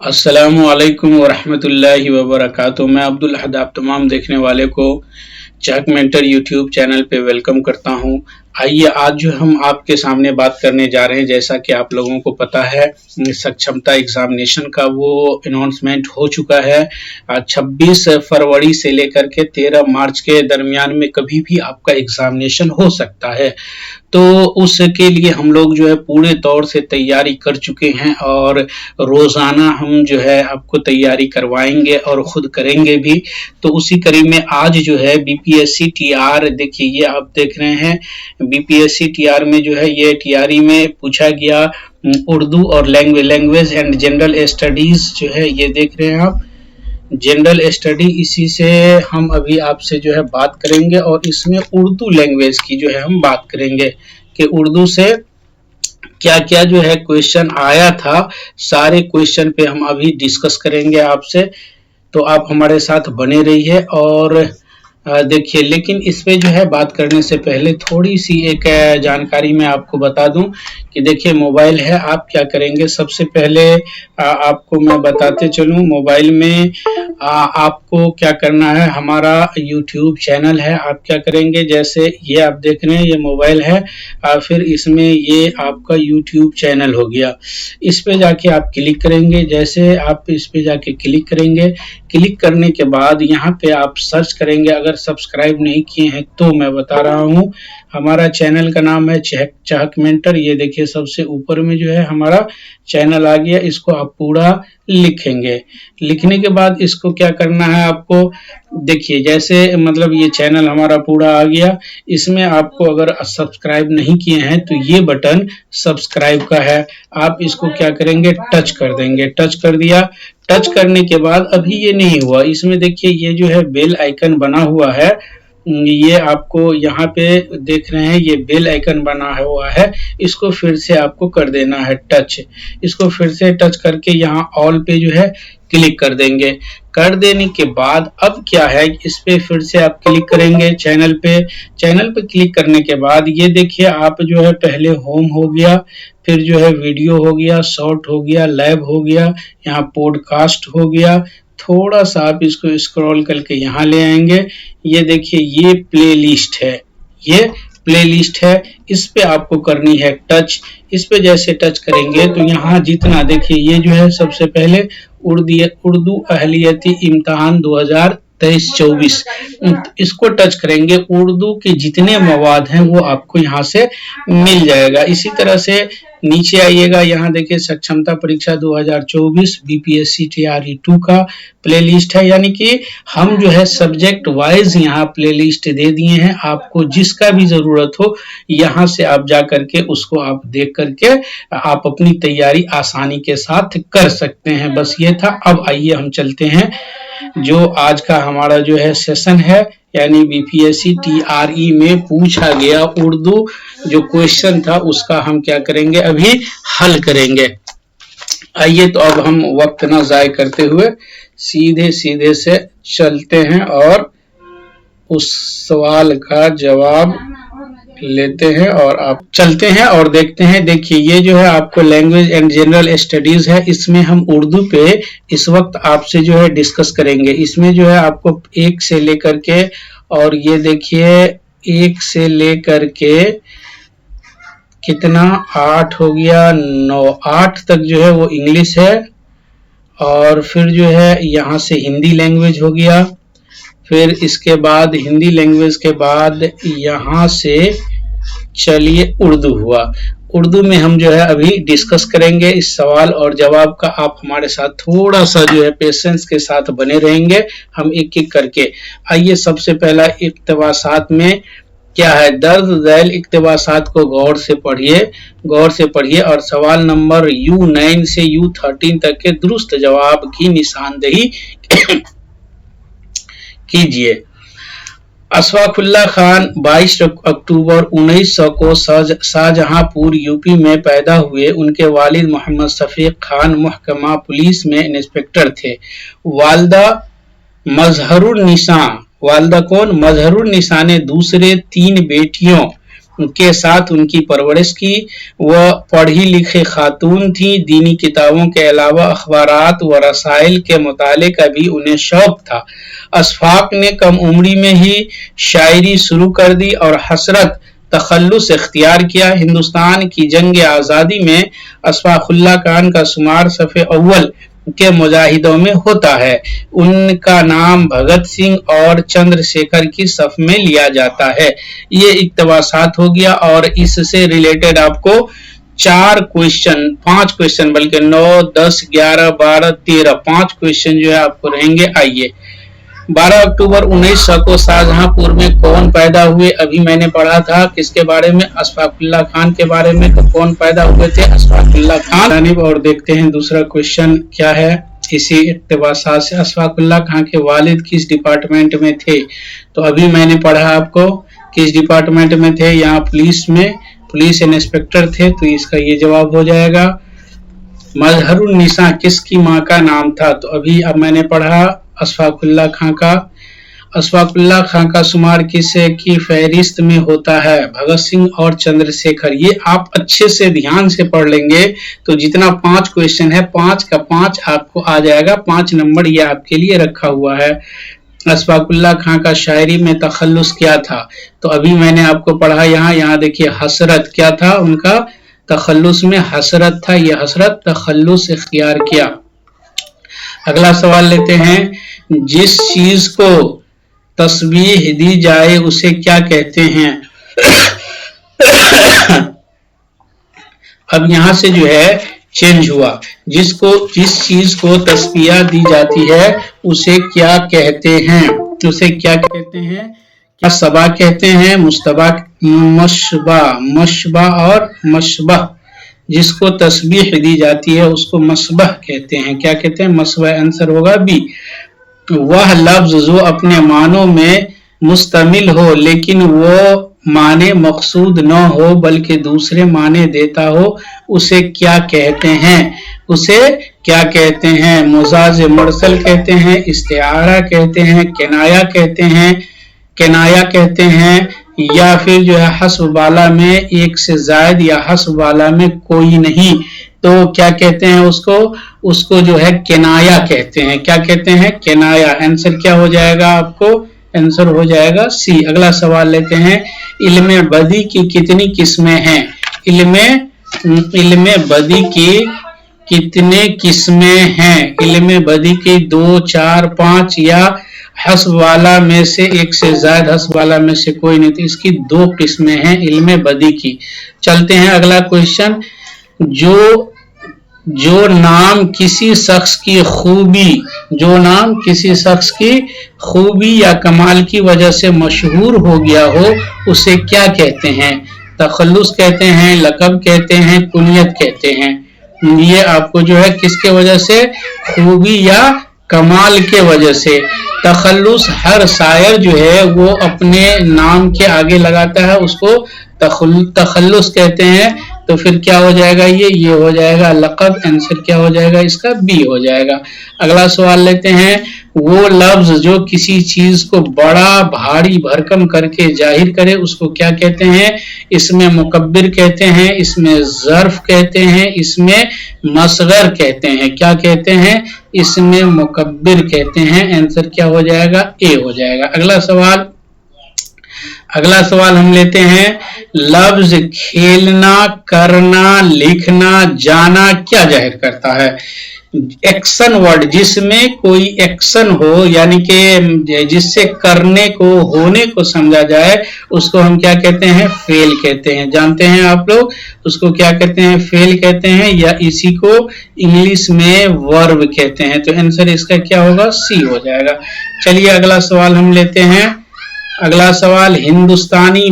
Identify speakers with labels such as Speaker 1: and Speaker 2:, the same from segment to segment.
Speaker 1: अस्सलामु अलैकुम वरहमतुल्लाहि वबरकातुहू। मैं अब्दुल अहद आप तमाम देखने वाले को चहक मेंटर यूट्यूब चैनल पे वेलकम करता हूं। आइए आज जो हम आपके सामने बात करने जा रहे हैं, जैसा कि आप लोगों को पता है सक्षमता एग्जामिनेशन का वो अनाउंसमेंट हो चुका है। 26 फरवरी से लेकर के 13 मार्च के दरमियान में कभी भी आपका एग्जामिनेशन हो सकता है। तो उसके लिए हम लोग जो है पूरे तौर से तैयारी कर चुके हैं और रोजाना हम जो है आपको तैयारी करवाएंगे और खुद करेंगे भी। तो उसी कड़ी में आज जो है बीपीएससी टीआर, देखिए ये आप देख रहे हैं बीपीएससी टीआर में जो है ये टीआरई में पूछा गया उर्दू और लैंग्वेज एंड जनरल स्टडीज जो है ये देख रहे हैं आप जनरल स्टडी। इसी से हम अभी आपसे जो है बात करेंगे और इसमें उर्दू लैंग्वेज की जो है हम बात करेंगे कि उर्दू से क्या क्या जो है क्वेश्चन आया था। सारे क्वेश्चन पे हम अभी डिस्कस करेंगे आपसे, तो आप हमारे साथ बने रहिए। और देखिए, लेकिन इस पे जो है बात करने से पहले थोड़ी सी एक जानकारी मैं आपको बता दूं कि देखिए मोबाइल है, आप क्या करेंगे सबसे पहले आपको मैं बताते चलूं। मोबाइल में आपको क्या करना है, हमारा यूट्यूब चैनल है, आप क्या करेंगे जैसे ये आप देख रहे हैं ये मोबाइल है, फिर इसमें ये आपका यूट्यूब चैनल हो गया। इस पे जाके आप क्लिक करेंगे। जैसे आप इस पे जाके क्लिक करेंगे, क्लिक करने के बाद यहाँ पे आप सर्च करेंगे। अगर सब्सक्राइब नहीं किए हैं तो मैं बता रहा हूँ, हमारा चैनल का नाम है चहक मेंटर। ये देखिए सबसे ऊपर में जो है हमारा चैनल आ गया। इसको आप पूरा लिखेंगे। लिखने के बाद इसको क्या करना है आपको, देखिए जैसे मतलब ये चैनल हमारा पूरा आ गया। इसमें आपको अगर सब्सक्राइब नहीं किए हैं तो ये बटन सब्सक्राइब का है, आप इसको क्या करेंगे टच कर देंगे। टच कर दिया। टच करने के बाद अभी ये नहीं हुआ, इसमें देखिए ये जो है बेल आइकन बना हुआ है, ये आपको यहाँ पे देख रहे हैं ये बेल आइकन बना हुआ है, इसको फिर से आपको कर देना है टच। इसको फिर से टच करके यहाँ ऑल पे जो है क्लिक कर देंगे। कर देने के बाद अब क्या है, इस पे फिर से आप क्लिक करेंगे चैनल पे। चैनल पे क्लिक करने के बाद ये देखिए आप जो है पहले होम हो गया, फिर जो है वीडियो हो गया, शॉर्ट हो गया, लाइव हो गया, यहाँ पॉडकास्ट हो गया। थोड़ा सा आप इसको स्क्रॉल करके यहाँ ले आएंगे। ये देखिए ये प्लेलिस्ट है, ये प्लेलिस्ट है, इस पे आपको करनी है टच। इस पे जैसे टच करेंगे तो यहाँ जितना देखिए ये जो है सबसे पहले उर्दू अहलियती इम्तिहान 2023-24 इसको टच करेंगे। उर्दू के जितने मवाद हैं वो आपको यहाँ से मिल जाएगा। इसी तरह से नीचे आइएगा, यहाँ देखिए सक्षमता परीक्षा 2024 बीपीएससी टीआरई 2 का प्लेलिस्ट है, यानी कि हम जो है सब्जेक्ट वाइज यहाँ प्लेलिस्ट दे दिए हैं। आपको जिसका भी जरूरत हो यहाँ से आप जा करके उसको आप देख करके आप अपनी तैयारी आसानी के साथ कर सकते हैं। बस ये था। अब आइए हम चलते हैं जो आज का हमारा जो है सेशन है, यानी बीपीएससी टीआरई में पूछा गया उर्दू जो क्वेश्चन था उसका हम क्या करेंगे अभी हल करेंगे। आइए तो अब हम वक्त ना जाय करते हुए सीधे से चलते हैं और उस सवाल का जवाब लेते हैं और आप चलते हैं और देखते हैं। देखिए ये जो है आपको लैंग्वेज एंड जनरल स्टडीज है, इसमें हम उर्दू पे इस वक्त आपसे जो है डिस्कस करेंगे। इसमें जो है आपको 1 से लेकर के और ये देखिए 1 से लेकर के कितना 8 हो गया 9 8 तक जो है वो इंग्लिश है, और फिर जो है यहाँ से हिंदी लैंग्वेज हो गया। फिर इसके बाद हिंदी लैंग्वेज के बाद यहाँ से चलिए उर्दू हुआ। उर्दू में हम जो है अभी डिस्कस करेंगे इस सवाल और जवाब का। आप हमारे साथ थोड़ा सा जो है पेशेंस के साथ बने रहेंगे, हम एक एक करके। आइए सबसे पहला इक्तबासात में क्या है, दर्ज झैल इक्तबासात को गौर से पढ़िए और सवाल नंबर U9 से U13 तक के दुरुस्त जवाब की निशानदेही कीजिए। अशफाकुल्लाह खान 22 अक्टूबर 1900 को शाहजहांपुर यूपी में पैदा हुए। उनके वालिद मोहम्मद शफीक खान महकमा पुलिस में इंस्पेक्टर थे। वालिदा मजहरुन्निसा, वालिदा कौन, मजहरुन्निसा ने दूसरे 3 बेटियों के साथ उनकी परवरिश की। वह पढ़ी लिखी खातून थी। दीनी किताबों के अलावा अखबारात व रसाइल के मुताले का भी उन्हें शौक था। अशफाक ने कम उम्री में ही शायरी शुरू कर दी और हसरत तखल्लुस इख्तियार किया। हिंदुस्तान की जंग आज़ादी में अशफाकुल्लाह खान का शुमार सफ़े अव्वल के मुजाहिदों में होता है। उनका नाम भगत सिंह और चंद्रशेखर की सफ में लिया जाता है। ये इक्तबासात हो गया और इससे रिलेटेड आपको 5 क्वेश्चन बल्कि 9, 10, 11, 12, 13 5 क्वेश्चन जो है आपको रहेंगे। आइए, 12 अक्टूबर 1900 को शाहजहांपुर में कौन पैदा हुए? अभी मैंने पढ़ा था किसके बारे में, अशफाकुल्लाह खान के बारे में। तो कौन पैदा हुए थे? अशफाकुल्लाह खान। और देखते हैं दूसरा क्वेश्चन क्या है इसी इक्तबासात से। अशफाकुल्लाह खान के वालिद किस डिपार्टमेंट में थे? तो अभी मैंने पढ़ा आपको किस डिपार्टमेंट में थे, यहाँ पुलिस में पुलिस इंस्पेक्टर थे, तो इसका ये जवाब हो जाएगा। मजहरुन्निसा किसकी माँ का नाम था? तो अभी अब मैंने पढ़ा अशफाकुल्लाह खां का। अशफाकुल्लाह खां का शुमार किसे की फहरिस्त में होता है? भगत सिंह और चंद्रशेखर। ये आप अच्छे से ध्यान से पढ़ लेंगे तो जितना 5 क्वेश्चन है 5 का 5 आपको आ जाएगा। 5 नंबर ये आपके लिए रखा हुआ है। अशफाकुल्लाह खां का शायरी में तखल्लुस क्या था? तो अभी मैंने आपको पढ़ा यहाँ देखिए हसरत क्या था उनका, तखल्लुस में हसरत था, ये हसरत तखल्लुस इख्तियार किया। अगला सवाल लेते हैं, जिस चीज को तस्बीह दी जाए उसे क्या कहते हैं? अब यहां से जो है चेंज हुआ, जिस चीज को तस्बीह दी जाती है उसे क्या कहते हैं? उसे क्या कहते हैं? क्या सबा कहते हैं, मुस्तबा, मशबा और मशबह। जिसको तस्बीह दी जाती है उसको मसबह कहते हैं। क्या कहते हैं? मसबह। आंसर होगा बी। वह लफ्ज जो अपने मानों में मुस्तमिल हो लेकिन वो माने मकसूद न हो बल्कि दूसरे माने देता हो उसे क्या कहते हैं? उसे क्या कहते हैं? मुजाज मुरसल कहते हैं, इस्तिआरा कहते हैं, किनाया कहते हैं या फिर जो है हस्ब वाला में एक से जायद या हस्ब वाला में कोई नहीं, तो क्या कहते हैं उसको जो है किनाया कहते हैं। क्या कहते हैं? किनाया। आंसर क्या हो जाएगा आपको? आंसर हो जाएगा सी। अगला सवाल लेते हैं, इल्मे बदी की कितनी किस्में हैं? इल्मे बदी की कितने किस्में हैं? इल्मे बदी की 2, 4, 5 या हस्ब वाला में से एक से ज्यादा, हस्ब वाला में से कोई नहीं। तो इसकी 2 किस्में हैं इल्मे बदी की। चलते हैं अगला क्वेश्चन, जो नाम किसी शख्स की खूबी या कमाल की वजह से मशहूर हो गया हो उसे क्या कहते हैं? तखल्लुस कहते हैं, लक़ब कहते हैं, कुनियत कहते हैं। ये आपको जो है किसके वजह से? खूबी या कमाल के वजह से। तखल्लुस हर शायर जो है वो अपने नाम के आगे लगाता है, उसको तखल्लुस कहते हैं। तो फिर क्या हो जाएगा? ये हो जाएगा लक़ब। आंसर क्या हो जाएगा इसका? बी हो जाएगा। अगला सवाल लेते हैं, वो लफ्ज जो किसी चीज को बड़ा भारी भरकम करके जाहिर करे उसको क्या कहते हैं? इसमें मुकब्बिर कहते हैं, इसमें ज़र्फ कहते हैं, इसमें मसगर कहते हैं। क्या कहते हैं? इसमें मुकब्बिर कहते हैं। आंसर क्या हो जाएगा? ए हो जाएगा। अगला सवाल हम लेते हैं, लफ्ज खेलना, करना, लिखना, जाना क्या जाहिर करता है? एक्शन वर्ड, जिसमें कोई एक्शन हो यानी कि जिससे करने को, होने को समझा जाए उसको हम क्या कहते हैं? फेल कहते हैं। जानते हैं आप लोग उसको क्या कहते हैं? फेल कहते हैं, या इसी को इंग्लिश में वर्ब कहते हैं। तो आंसर इसका क्या होगा? सी हो जाएगा। चलिए अगला सवाल हम लेते हैं। अगला सवाल, हिंदुस्तानी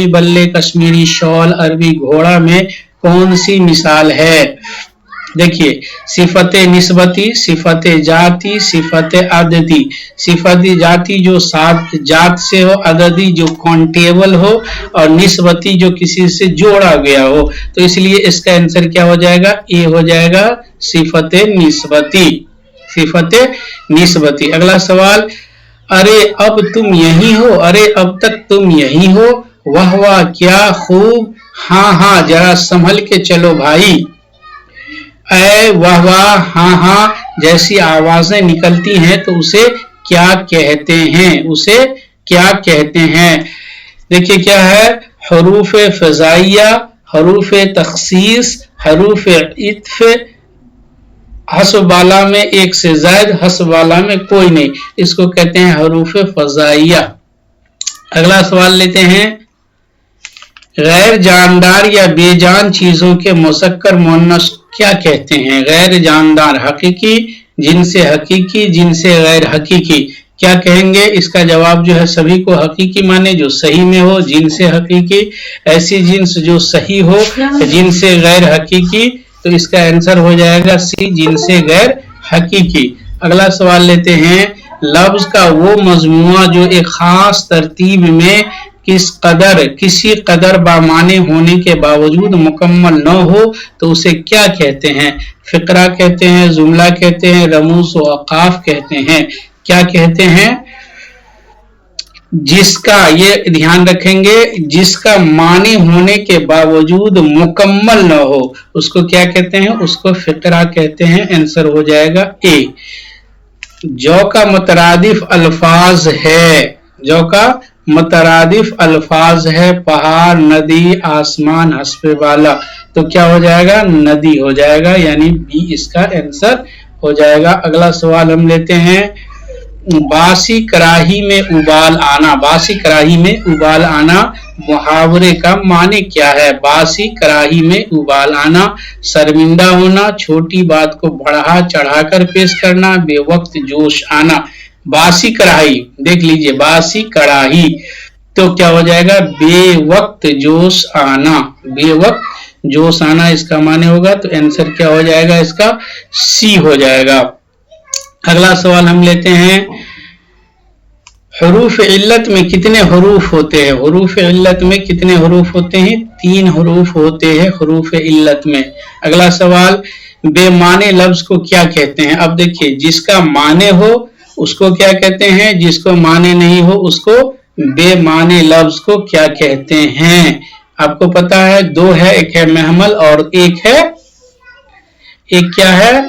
Speaker 1: बल्ले, कश्मीरी शॉल, अरबी घोड़ा में कौन सी मिसाल है? देखिए, सिफत निस्बती, सिफत जाती, सिफत अददी। सिफत जाती जो जात से हो, अददी जो काउंटेबल हो, और निस्बती जो किसी से जोड़ा गया हो। तो इसलिए इसका आंसर क्या हो जाएगा? ए हो जाएगा, सिफत निस्बती। अगला सवाल, अरे अब तुम यही हो, अरे अब तक तुम यही हो, वाह वाह क्या खूब, हाँ हाँ जरा संभल के चलो भाई। ऐ वाह वाह हाँ हाँ जैसी आवाजें निकलती हैं तो उसे क्या कहते हैं, उसे क्या कहते हैं। देखिए क्या है, हरूफ फजाइया, हरूफ तखसीस, हरूफ इत्फ, हस्ब वाला में एक से ज्यादा, हस्ब वाला में कोई नहीं, इसको कहते हैं हरूफ फजाइया। अगला सवाल लेते हैं, गैर जानदार या बेजान चीजों के मुज़क्कर मुअन्नस क्या कहते हैं। गैर जानदार हकीकी, जिनसे हकीकी, जिनसे गैर हकीकी, क्या कहेंगे। इसका जवाब जो है सभी को हकीकी माने जो सही में हो, जिनसे हकीकी, ऐसी जिन्स जो सही हो, जिनसे गैर हकीकी, तो इसका आंसर हो जाएगा सी, जिनसे गैर हकीकी। अगला सवाल लेते हैं, लफ्ज का वो मजमुआ जो एक खास तरतीब में किसी कदर बामाने होने के बावजूद मुकम्मल न हो तो उसे क्या कहते हैं। फिक्रा कहते हैं, जुमला कहते हैं, रमूज व अकाफ कहते हैं। क्या कहते हैं, जिसका, ये ध्यान रखेंगे, जिसका माने होने के बावजूद मुकम्मल न हो उसको क्या कहते हैं, उसको फिक्रा कहते हैं। आंसर हो जाएगा ए। जो का मुतरादिफ अल्फाज है, जो का मुतरादिफ अल्फाज है, पहाड़, नदी, आसमान, हस्बे वाला, तो क्या हो जाएगा, नदी हो जाएगा, यानी बी इसका आंसर हो जाएगा। अगला सवाल हम लेते हैं, बासी कड़ाही में उबाल आना। बासी कड़ाही में उबाल आना मुहावरे का माने क्या है। बासी कड़ाही में उबाल आना, शर्मिंदा होना, छोटी बात को बढ़ा चढ़ाकर पेश करना, बेवक्त जोश आना। बासी कड़ाही, देख लीजिए, बासी कड़ाही, तो क्या हो जाएगा, बेवक्त जोश आना, बेवक्त जोश आना इसका माने होगा। तो आंसर क्या हो जाएगा, इसका सी हो जाएगा। अगला सवाल हम लेते हैं, हरूफ इल्लत में कितने हरूफ होते हैं। हरूफ इल्लत में कितने हरूफ होते हैं, 3 हरूफ होते हैं हरूफ इल्लत में। अगला सवाल, बेमाने लफ्ज को क्या कहते हैं। अब देखिए, जिसका माने हो उसको क्या कहते हैं, जिसको माने नहीं हो उसको बेमाने लफ्ज को क्या कहते हैं। आपको पता है 2 है, एक है महमल और एक क्या है,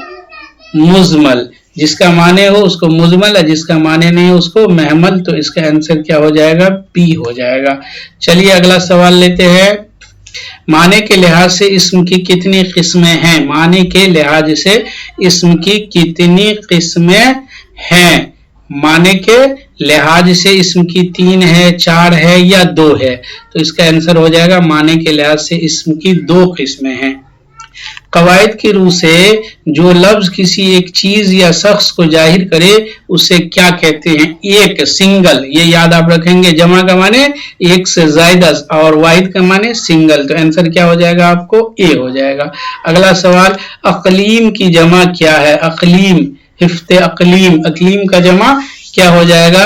Speaker 1: मुजमल। जिसका माने हो उसको मुजमल है, जिसका माने नहीं हो उसको महमल। तो इसका आंसर क्या हो जाएगा, पी हो जाएगा। चलिए अगला सवाल लेते हैं, माने के लिहाज से इस्म की कितनी किस्में हैं। माने के लिहाज से इस्म की कितनी किस्में हैं। माने के लिहाज से इस्म की 3 है, 4 है या 2 है। तो इसका आंसर हो जाएगा, माने के लिहाज से इस्म की 2 किस्में हैं। कवायद की रूह से जो लफ्ज किसी एक चीज या शख्स को जाहिर करे उसे क्या कहते हैं। एक, सिंगल, ये याद आप रखेंगे, जमा का माने एक से ज्यादा और वाहिद का माने सिंगल। तो आंसर क्या हो जाएगा, आपको ए हो जाएगा। अगला सवाल, अकलीम की जमा क्या है। अकलीम, हिफ्ते अकलीम, अकलीम का जमा क्या हो जाएगा,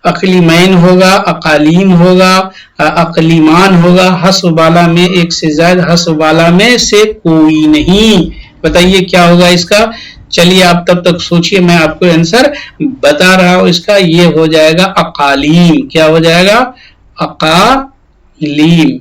Speaker 1: अकलीमैन होगा, अकालीम होगा, अकलीमान होगा। हस्ब वाला में एक से ज्यादा, हस्ब वाला में से कोई नहीं। बताइए क्या होगा इसका। चलिए आप तब तक सोचिए, मैं आपको आंसर बता रहा हूं इसका। ये हो जाएगा अकालीम। क्या हो जाएगा, अकालीम।